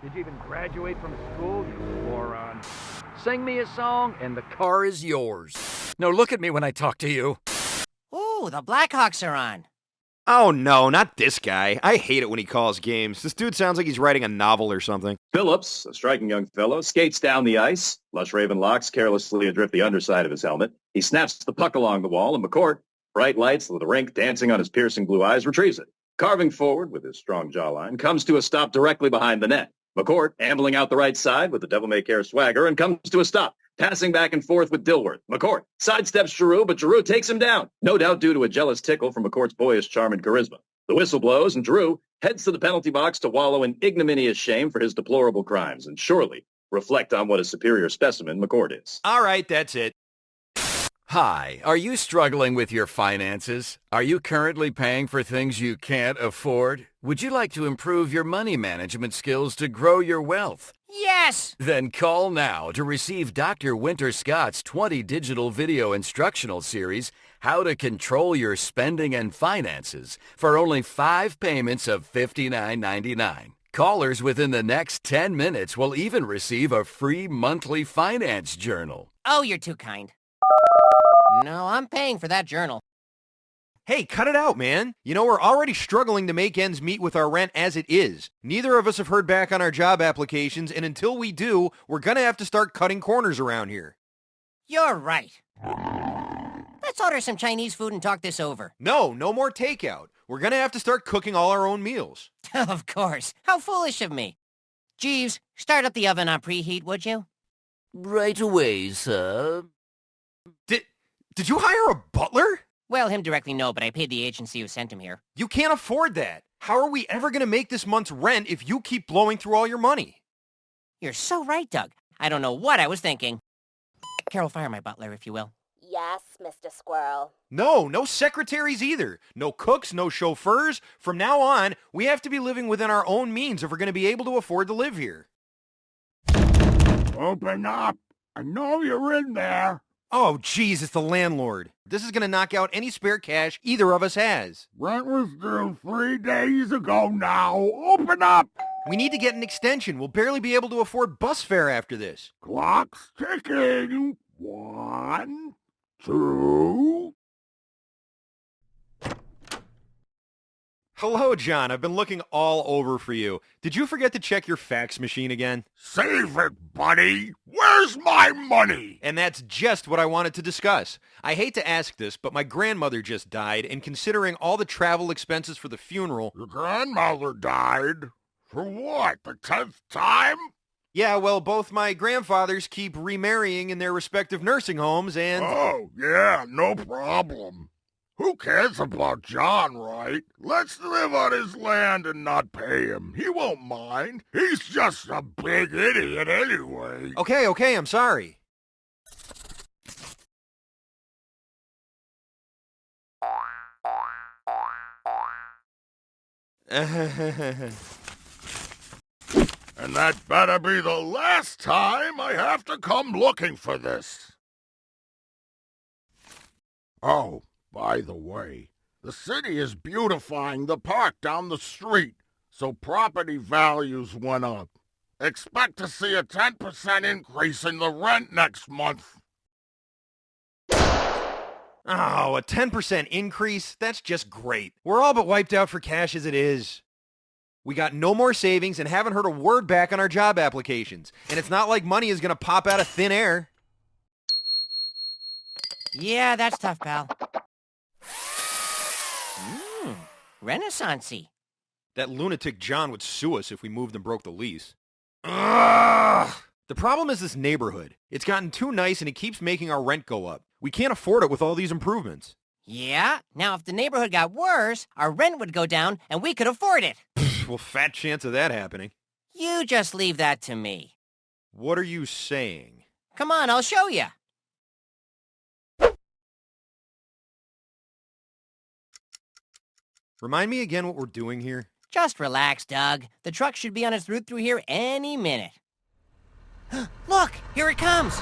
Did you even graduate from school, you moron? Sing me a song and the car is yours. No, look at me when I talk to you. Ooh, the Blackhawks are on. Oh no, not this guy. I hate it when he calls games. This dude sounds like he's writing a novel or something. Phillips, a striking young fellow, skates down the ice. Lush raven locks carelessly adrift the underside of his helmet. He snaps the puck along the wall, and McCourt, bright lights with the rink dancing on his piercing blue eyes, retrieves it. Carving forward with his strong jawline, comes to a stop directly behind the net. McCourt ambling out the right side with the devil-may-care swagger and comes to a stop, passing back and forth with Dilworth. McCourt sidesteps Giroux, but Giroux takes him down, no doubt due to a jealous tickle from McCourt's boyish charm and charisma. The whistle blows, and Giroux heads to the penalty box to wallow in ignominious shame for his deplorable crimes, and surely reflect on what a superior specimen McCourt is. All right, that's it. Hi, are you struggling with your finances? Are you currently paying for things you can't afford? Would you like to improve your money management skills to grow your wealth? Yes! Then call now to receive Dr. Winter Scott's 20 digital video instructional series, How to Control Your Spending and Finances, for only 5 payments of $59.99. Callers within the next 10 minutes will even receive a free monthly finance journal. Oh, you're too kind. No, I'm paying for that journal. Hey, cut it out, man. You know, we're already struggling to make ends meet with our rent as it is. Neither of us have heard back on our job applications, and until we do, we're gonna have to start cutting corners around here. You're right. Let's order some Chinese food and talk this over. No more takeout. We're gonna have to start cooking all our own meals. Of course. How foolish of me. Jeeves, start up the oven on preheat, would you? Right away, sir. Did you hire a butler? Well, him directly no, but I paid the agency who sent him here. You can't afford that. How are we ever gonna make this month's rent if you keep blowing through all your money? You're so right, Doug. I don't know what I was thinking. Carol, fire my butler, if you will. Yes, Mr. Squirrel. No secretaries either. No cooks, no chauffeurs. From now on, we have to be living within our own means if we're going to be able to afford to live here. Open up. I know you're in there. Oh, geez, it's the landlord. This is going to knock out any spare cash either of us has. Rent was due 3 days ago now. Open up. We need to get an extension. We'll barely be able to afford bus fare after this. Clock's ticking. 1, 2. Hello, John. I've been looking all over for you. Did you forget to check your fax machine again? Save it, buddy. Where's my money? And that's just what I wanted to discuss. I hate to ask this, but my grandmother just died, and considering all the travel expenses for the funeral... Your grandmother died? For what, the 10th time? Yeah, well, both my grandfathers keep remarrying in their respective nursing homes, and... Oh, yeah, no problem. Who cares about John, right? Let's live on his land and not pay him. He won't mind. He's just a big idiot anyway. Okay, I'm sorry. And that better be the last time I have to come looking for this. Oh, by the way, the city is beautifying the park down the street, so property values went up. Expect to see a 10% increase in the rent next month. Oh, a 10% increase? That's just great. We're all but wiped out for cash as it is. We got no more savings and haven't heard a word back on our job applications. And it's not like money is going to pop out of thin air. Yeah, that's tough, pal. Renaissance-y. That lunatic John would sue us if we moved and broke the lease. Ugh! The problem is this neighborhood. It's gotten too nice and it keeps making our rent go up. We can't afford it with all these improvements. Yeah? Now, if the neighborhood got worse, our rent would go down and we could afford it. Well, fat chance of that happening. You just leave that to me. What are you saying? Come on, I'll show you. Remind me again what we're doing here. Just relax, Doug. The truck should be on its route through here any minute. Look, here it comes.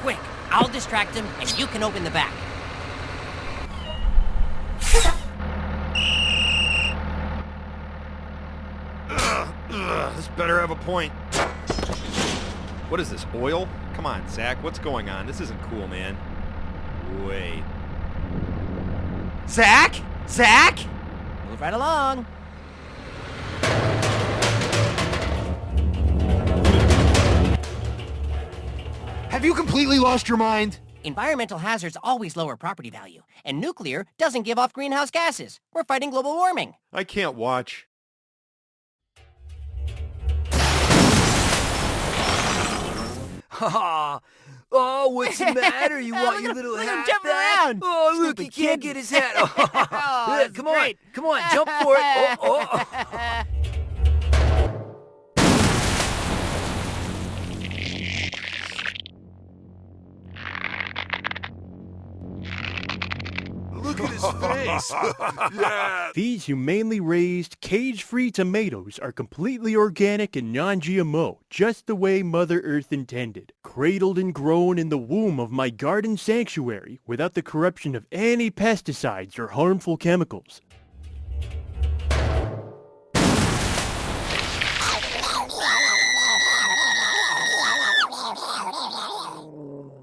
Quick, I'll distract him and you can open the back. This better have a point. What is this, oil? Come on, Zach, what's going on? This isn't cool, man. Wait. Zach? Zach? Move right along. Have you completely lost your mind? Environmental hazards always lower property value, and nuclear doesn't give off greenhouse gases. We're fighting global warming. I can't watch. Oh, what's the matter? You want your little Look at him hat jumping back? around. Oh, look, he Stupid can't kid. get his hat. that's Come on, great. come on, jump for it. Oh. Look at his face. Yeah. These humanely raised, cage-free tomatoes are completely organic and non-GMO, just the way Mother Earth intended. Cradled and grown in the womb of my garden sanctuary without the corruption of any pesticides or harmful chemicals.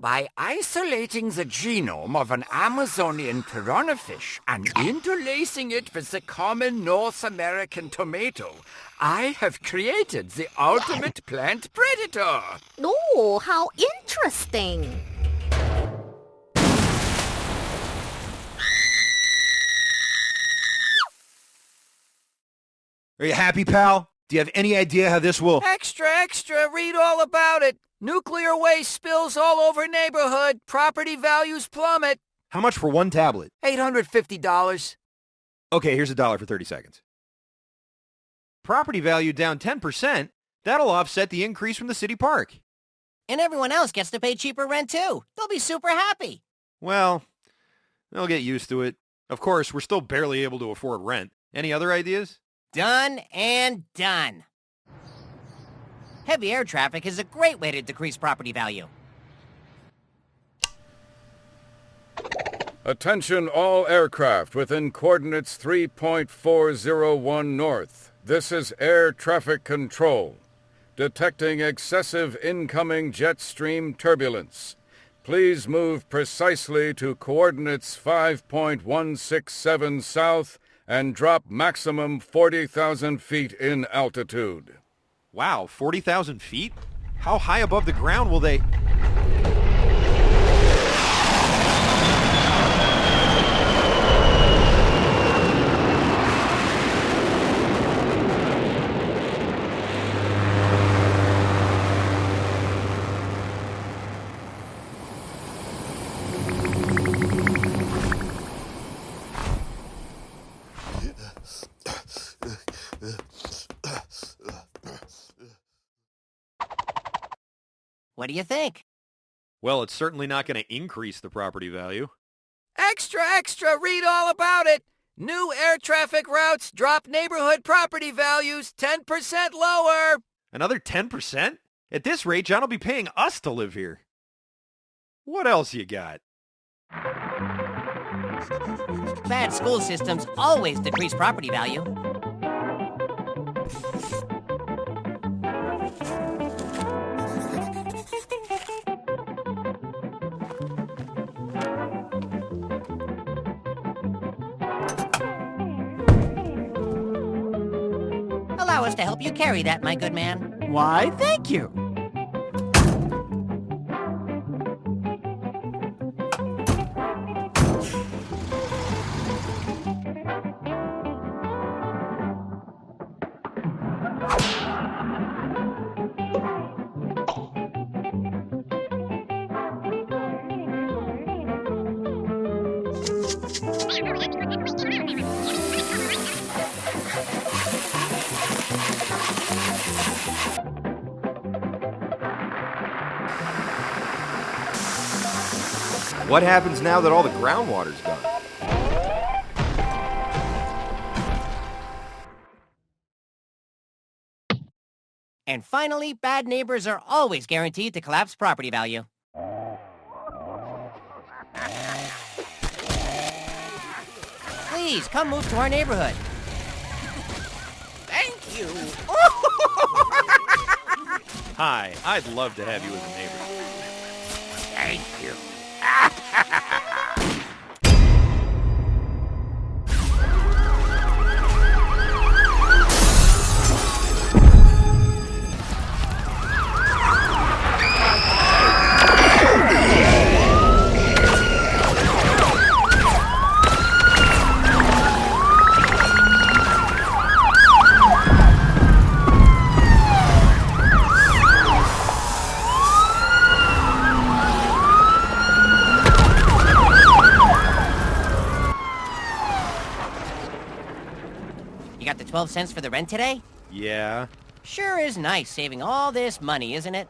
By isolating the genome of an Amazonian piranhafish and interlacing it with the common North American tomato, I have created the ultimate plant predator. Oh, how interesting. Are you happy, pal? Do you have any idea how this will... Extra, extra, read all about it. Nuclear waste spills all over neighborhood. Property values plummet. How much for one tablet? $850. Okay, here's $1 for 30 seconds. Property value down 10%? That'll offset the increase from the city park. And everyone else gets to pay cheaper rent too. They'll be super happy. Well, they'll get used to it. Of course, we're still barely able to afford rent. Any other ideas? Done and done. Heavy air traffic is a great way to decrease property value. Attention all aircraft within coordinates 3.401 north. This is air traffic control. Detecting excessive incoming jet stream turbulence. Please move precisely to coordinates 5.167 south and drop maximum 40,000 feet in altitude. Wow, 40,000 feet? How high above the ground will they... What do you think? Well, it's certainly not going to increase the property value. Extra, extra, read all about it. New air traffic routes drop neighborhood property values 10% lower. Another 10%? At this rate, John will be paying us to live here. What else you got? Bad school systems always decrease property value. Allow us to help you carry that, my good man. Why, thank you. What happens now that all the groundwater's gone? And finally, bad neighbors are always guaranteed to collapse property value. Please, come move to our neighborhood. Thank you. Hi, I'd love to have you as a neighbor. Thank you. You got the 12 cents for the rent today? Yeah, Sure is nice saving all this money, isn't it?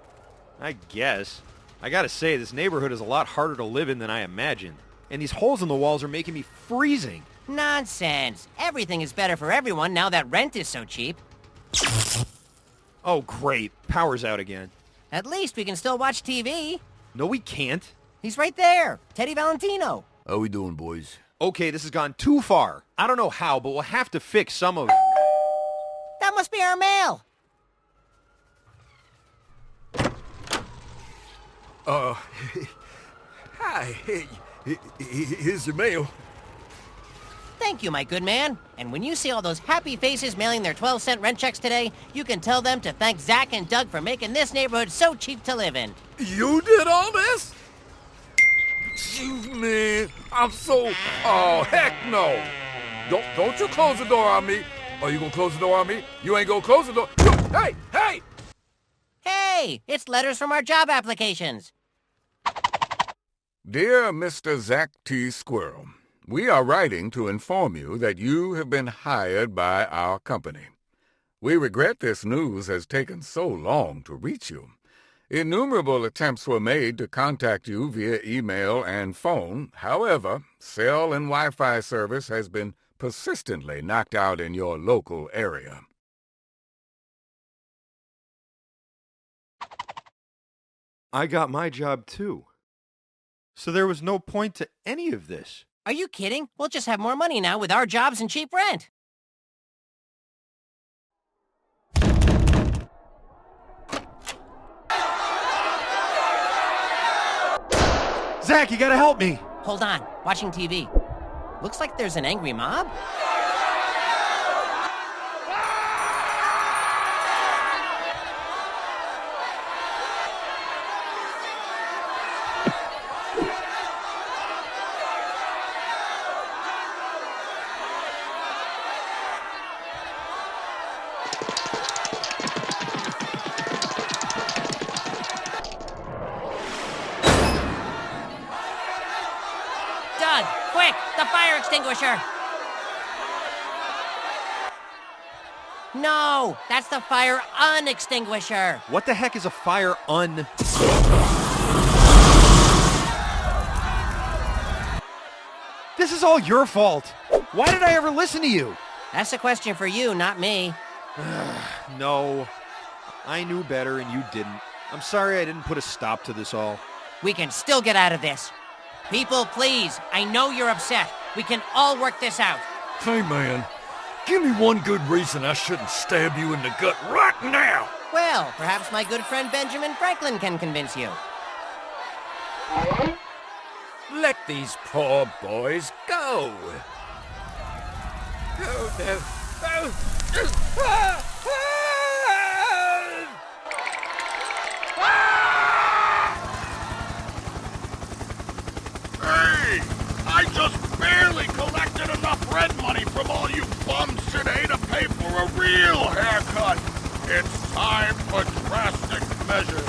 I guess. I gotta say, this neighborhood is a lot harder to live in than I imagined. And these holes in the walls are making me freezing. Nonsense. Everything is better for everyone now that rent is so cheap. Oh, great. Power's out again. At least we can still watch TV. No, we can't. He's right there. Teddy Valentino. How we doing, boys? Okay, this has gone too far. I don't know how, but we'll have to fix some of... That must be our mail. Hi. Here's your mail. Thank you, my good man. And when you see all those happy faces mailing their 12-cent rent checks today, you can tell them to thank Zack and Doug for making this neighborhood so cheap to live in. You did all this? Shoot, man. I'm so... Oh, heck no. Don't you close the door on me. Are you gonna close the door on me? You ain't gonna close the door. Hey, hey! Hey, it's letters from our job applications. Dear Mr. Zack T. Squirrel, we are writing to inform you that you have been hired by our company. We regret this news has taken so long to reach you. Innumerable attempts were made to contact you via email and phone. However, cell and Wi-Fi service has been persistently knocked out in your local area. I got my job too. So there was no point to any of this. Are you kidding? We'll just have more money now with our jobs and cheap rent. Zack, you gotta help me! Hold on, watching TV. Looks like there's an angry mob. Doug, quick, the fire extinguisher! No, that's the fire unextinguisher. What the heck is a fire This is all your fault! Why did I ever listen to you? That's a question for you, not me. No. I knew better and you didn't. I'm sorry I didn't put a stop to this all. We can still get out of this. People, please, I know you're upset. We can all work this out. Hey, man. Give me one good reason I shouldn't stab you in the gut right now. Well, perhaps my good friend Benjamin Franklin can convince you. Let these poor boys go. Oh, no. Hey! I just barely collected enough rent money from all you bums today to pay for a real haircut. It's time for drastic measures.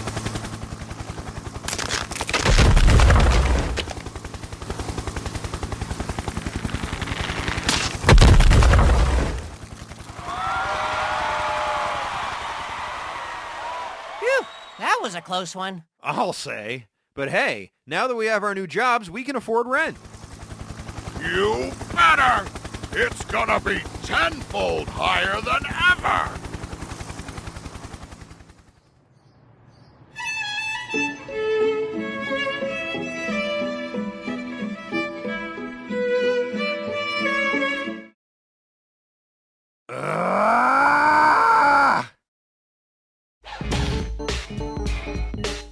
Phew, that was a close one. I'll say. But hey, now that we have our new jobs, we can afford rent. You better! It's gonna be tenfold higher than ever! Bye.